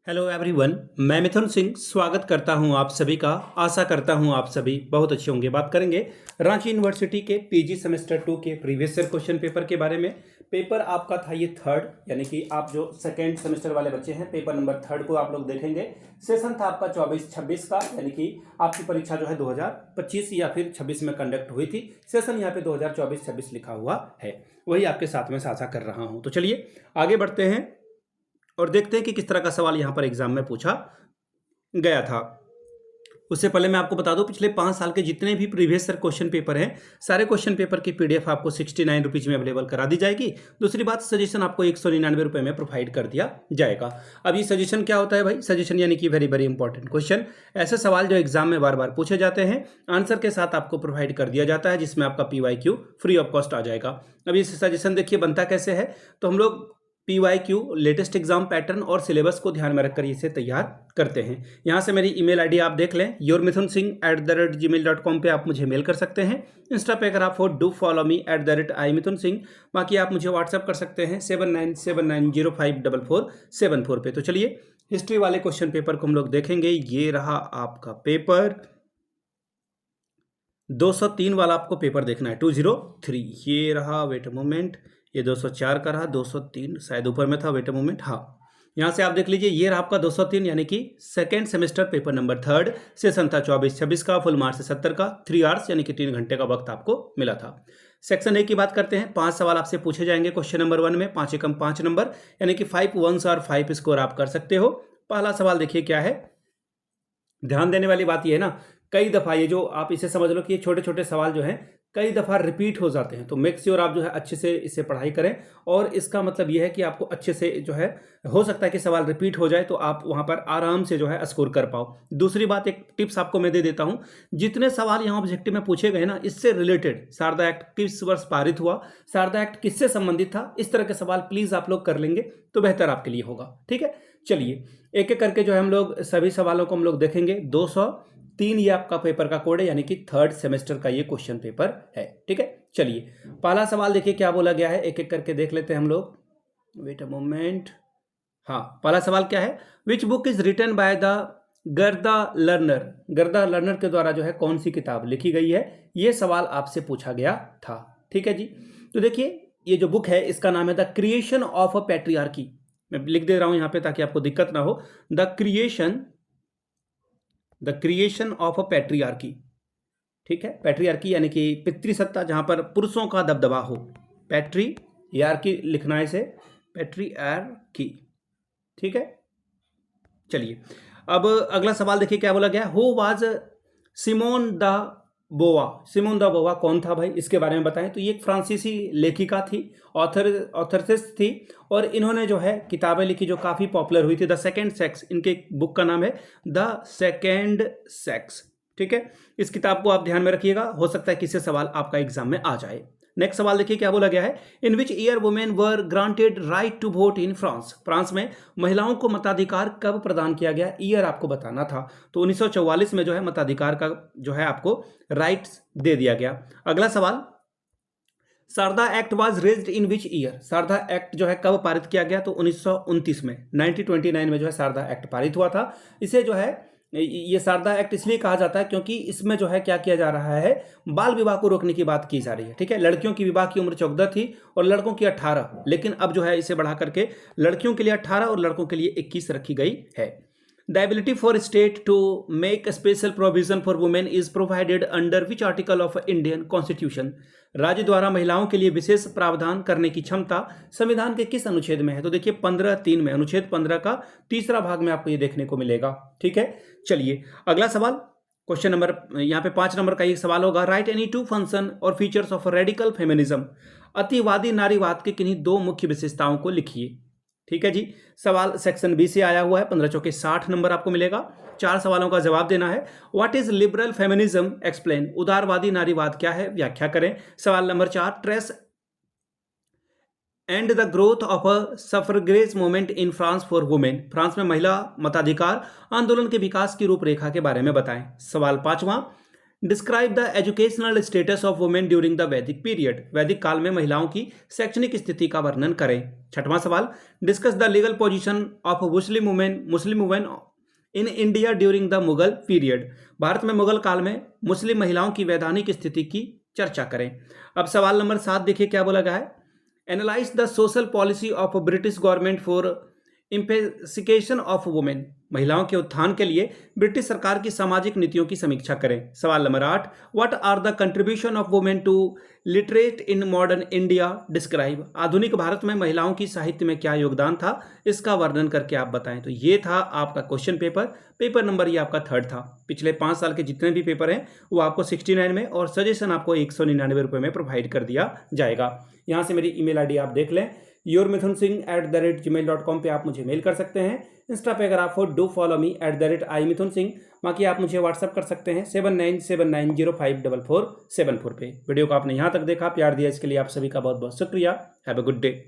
Hello everyone, मैं मिथुन सिंह स्वागत करता हूं आप सभी का। आशा करता हूं आप सभी बहुत अच्छे होंगे। बात करेंगे रांची यूनिवर्सिटी के पीजी सेमेस्टर 2 के प्रीवियस ईयर क्वेश्चन पेपर के बारे में। पेपर आपका था ये थर्ड, यानी कि आप जो सेकेंड सेमेस्टर वाले बच्चे हैं पेपर नंबर थर्ड को आप लोग देखेंगे। सेशन था आपका 24-26 का, यानी कि आपकी परीक्षा जो है 2025 या फिर 26 में कंडक्ट हुई थी। सेशन यहाँ पे 2024-26 लिखा हुआ है, वही आपके साथ में साझा कर रहा हूँ। तो चलिए आगे बढ़ते हैं और देखते हैं कि किस तरह का सवाल यहाँ पर एग्जाम में पूछा गया था। उससे पहले मैं आपको बता दूं, पिछले 5 साल के जितने भी प्रीवियस ईयर क्वेश्चन पेपर हैं, सारे क्वेश्चन पेपर की पीडीएफ आपको 69 रुपीज़ में अवेलेबल करा दी जाएगी। दूसरी बात, सजेशन आपको 199 रुपये में प्रोवाइड कर दिया जाएगा। अब ये सजेशन क्या होता है भाई? सजेशन यानी कि वेरी वेरी इंपॉर्टेंट क्वेश्चन, ऐसे सवाल जो एग्जाम में बार बार पूछे जाते हैं, आंसर के साथ आपको प्रोवाइड कर दिया जाता है, जिसमें आपका PYQ फ्री ऑफ कॉस्ट आ जाएगा। अब ये सजेशन देखिए बनता कैसे है, तो हम लोग PYQ लेटेस्ट एग्जाम पैटर्न और सिलेबस को ध्यान में रखकर इसे तैयार करते हैं। यहाँ से मेरी ईमेल आईडी आप देख लें, yourmithunsingh@gmail.com पे आप मुझे मेल कर सकते हैं। इंस्टा पे अगर आप हो डू फॉलो मी @imithunsingh। बाकी आप मुझे व्हाट्सअप कर सकते हैं 7979054474 पे। तो चलिए हिस्ट्री वाले क्वेश्चन पेपर को हम लोग देखेंगे। ये रहा आपका पेपर 203 वाला, आपको पेपर देखना है 203। ये रहा, वेट अ मोमेंट, ये 204 का रहा, 203 शायद ऊपर में था, वेट अ मोमेंट, हाँ यहाँ से आप देख लीजिए। ये रहा आपका 203, यानी कि second semester paper number third. Session था 24-26 का, फुल मार्क्स है 70 का, 3 आवर्स यानी कि 3 घंटे का वक्त आपको मिला था। सेक्शन ए की बात करते हैं। 5 सवाल आपसे पूछे जाएंगे क्वेश्चन नंबर 1 में, 5 एकम 5 नंबर, यानी कि 5 वंस और 5 स्कोर आप कर सकते हो। पहला सवाल देखिए क्या है। ध्यान देने वाली बात यह है ना, कई दफ़ा ये जो आप इसे समझ लो कि ये छोटे छोटे सवाल जो हैं कई दफ़ा रिपीट हो जाते हैं, तो मेक श्योर आप जो है अच्छे से इसे पढ़ाई करें। और इसका मतलब ये है कि आपको अच्छे से जो है, हो सकता है कि सवाल रिपीट हो जाए तो आप वहाँ पर आराम से जो है स्कोर कर पाओ। दूसरी बात, एक टिप्स आपको मैं दे देता हूँ, जितने सवाल यहाँ ऑब्जेक्टिव में पूछे गए ना, इससे रिलेटेड शारदा एक्ट किस वर्ष पारित हुआ, शारदा एक्ट किससे संबंधित था, इस तरह के सवाल प्लीज़ आप लोग कर लेंगे तो बेहतर आपके लिए होगा। ठीक है, चलिए एक एक करके जो है हम लोग सभी सवालों को हम लोग देखेंगे। 203 ये आपका पेपर का कोड है, यानी कि थर्ड सेमेस्टर का ये क्वेश्चन पेपर है। ठीक है, चलिए पहला सवाल देखिए क्या बोला गया है, एक एक करके देख लेते हैं हम लोग। वेट अ मोमेंट, हाँ पहला सवाल क्या है, which book is written by the Gerda Lerner. Gerda Lerner के द्वारा जो है कौन सी किताब लिखी गई है, ये सवाल आपसे पूछा गया था। ठीक है जी, तो देखिए ये जो बुक है इसका नाम है the creation of a patriarchy. मैं लिख दे रहा हूं यहां पे ताकि आपको दिक्कत ना हो। The creation of a patriarchy. ठीक है, पैट्रियार्की यानी कि पितृसत्ता, जहां पर पुरुषों का दबदबा हो। पैट्रियार्की लिखना है इसे, पैट्रियार्की। ठीक है, चलिए अब अगला सवाल देखिए क्या बोला गया। Who was Simone de Beauvoir. Simone de Beauvoir कौन था भाई, इसके बारे में बताएं। तो ये एक फ्रांसीसी लेखिका थी, ऑथरसिस थी, और इन्होंने जो है किताबें लिखी जो काफ़ी पॉपुलर हुई थी। द सेकेंड सेक्स, इनके बुक का नाम है द सेकेंड सेक्स। ठीक है, इस किताब को आप ध्यान में रखिएगा, हो सकता है कि इससे सवाल आपका एग्जाम में आ जाए। नेक्स्ट सवाल देखिए क्या बोला गया है। In which year women were granted right to vote in France. France में महिलाओं को मताधिकार कब प्रदान किया गया, ईयर आपको बताना था। तो 1944 में जो है मताधिकार का जो है आपको राइट्स दे दिया गया। अगला सवाल, Sarda act was raised in which year. Sarda act जो है कब पारित किया गया, तो 1929 में, 1929 में जो है शारदा एक्ट पारित हुआ था। इसे जो है ये शारदा एक्ट इसलिए कहा जाता है क्योंकि इसमें जो है क्या किया जा रहा है, बाल विवाह को रोकने की बात की जा रही है। ठीक है, लड़कियों की विवाह की उम्र 14 थी और लड़कों की 18, लेकिन अब जो है इसे बढ़ा करके लड़कियों के लिए 18 और लड़कों के लिए 21 रखी गई है। The ability for state to make a special provision for women is provided under which article of Indian Constitution? राज्य द्वारा महिलाओं के लिए विशेष प्रावधान करने की क्षमता संविधान के किस अनुच्छेद में है? तो देखिए 15(3) में, अनुच्छेद 15 का तीसरा भाग में आपको ये देखने को मिलेगा। ठीक है, चलिए अगला सवाल, क्वेश्चन नंबर यहाँ पे 5 नंबर का एक सवाल होगा। राइट एनी 2 फंक्शन और फीचर्स ऑफ रेडिकल फेमिनिज्म। अतिवादी नारीवाद के किन्हीं 2 मुख्य विशेषताओं को लिखिए। ठीक है जी, सवाल सेक्शन बी से आया हुआ है, 15 चौके 60 नंबर आपको मिलेगा। 4 सवालों का जवाब देना है। What is liberal feminism, explain. उदारवादी नारीवाद क्या है, व्याख्या करें। सवाल number 4, trace and the growth of a suffrage movement in France for women. France में महिला मताधिकार आंदोलन के विकास की रूपरेखा के बारे में बताएं। सवाल 5वां, describe the educational status of women during the Vedic period, वैदिक काल में महिलाओं की शैक्षणिक स्थिति का वर्णन करें। छठवां सवाल, discuss the legal position of Muslim women in India during the Mughal period, Bharat में मुगल काल में मुस्लिम महिलाओं की वैधानिक स्थिति की चर्चा करें। अब सवाल नंबर 7 देखिए क्या बोला गया है। Analyse the social policy of British government for emancipation of women, महिलाओं के उत्थान के लिए ब्रिटिश सरकार की सामाजिक नीतियों की समीक्षा करें। सवाल number 8, what are the contribution of women to literate in modern India, describe, आधुनिक भारत में महिलाओं की साहित्य में क्या योगदान था, इसका वर्णन करके आप बताएं। तो ये था आपका क्वेश्चन पेपर नंबर ये आपका 3rd था। पिछले 5 साल के जितने भी पेपर हैं वो आपको 69 में और सजेशन आपको 199 रुपये में प्रोवाइड कर दिया जाएगा। यहाँ से मेरी email ID आप देख लें, yourmithunsingh@gmail.com पे आप मुझे मेल कर सकते हैं। इंस्टा पे अगर आप हो डू फॉलो मी @imithunsingh, बाकी आप मुझे व्हाट्सअप कर सकते हैं 7979054474 पे। वीडियो को आपने यहाँ तक देखा, प्यार दिया, इसके लिए आप सभी का बहुत बहुत शुक्रिया। Have a good day.